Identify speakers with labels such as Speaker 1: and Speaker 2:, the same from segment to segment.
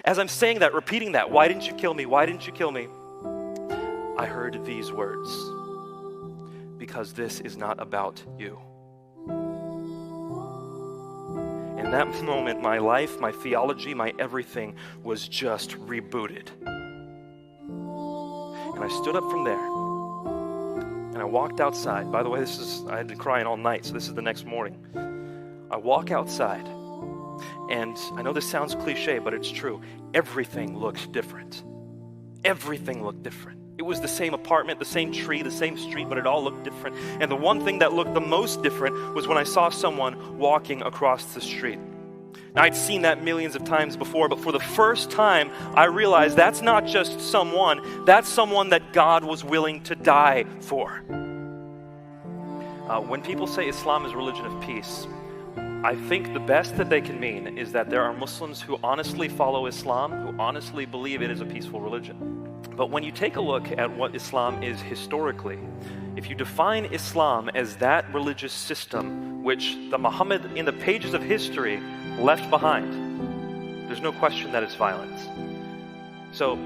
Speaker 1: as I'm saying that, repeating that, why didn't you kill me? Why didn't you kill me? I heard these words, because this is not about you. In that moment, my life, my theology, my everything was just rebooted. And I stood up from there, and I walked outside. By the way, I had been crying all night, so this is the next morning. I walk outside, and I know this sounds cliche, but it's true. Everything looked different. Everything looked different. It was the same apartment, the same tree, the same street, but it all looked different. And the one thing that looked the most different was when I saw someone walking across the street. Now, I'd seen that millions of times before, but for the first time, I realized that's not just someone, that's someone that God was willing to die for. When people say Islam is a religion of peace, I think the best that they can mean is that there are Muslims who honestly follow Islam, who honestly believe it is a peaceful religion. But when you take a look at what Islam is historically, if you define Islam as that religious system which the Muhammad in the pages of history left behind, there's no question that it's violence. So,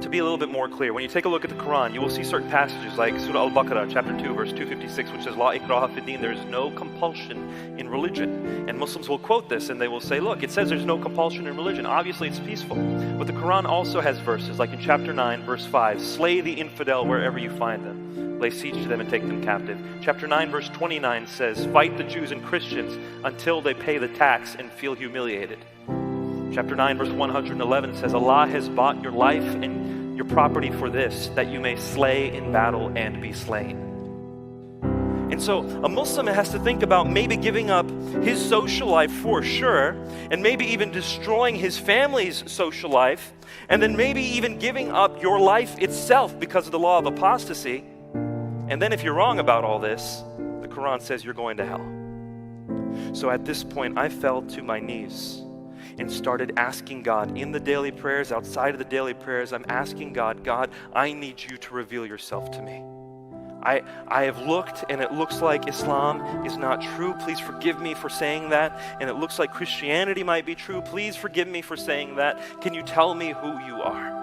Speaker 1: to be a little bit more clear, when you take a look at the Quran, you will see certain passages like Surah Al-Baqarah, chapter 2, verse 256, which says, La ikraha fi din, there is no compulsion in religion. And Muslims will quote this and they will say, look, it says there's no compulsion in religion. Obviously, it's peaceful. But the Quran also has verses, like in chapter 9, verse 5, slay the infidel wherever you find them. Lay siege to them and take them captive. Chapter 9, verse 29 says, fight the Jews and Christians until they pay the tax and feel humiliated. Chapter 9, verse 111 says, Allah has bought your life and your property for this, that you may slay in battle and be slain. And so a Muslim has to think about maybe giving up his social life for sure, and maybe even destroying his family's social life, and then maybe even giving up your life itself because of the law of apostasy. And then if you're wrong about all this, the Quran says you're going to hell. So at this point, I fell to my knees and started asking God in the daily prayers, outside of the daily prayers, I'm asking God, God, I need you to reveal yourself to me. I have looked and it looks like Islam is not true. Please forgive me for saying that. And it looks like Christianity might be true. Please forgive me for saying that. Can you tell me who you are?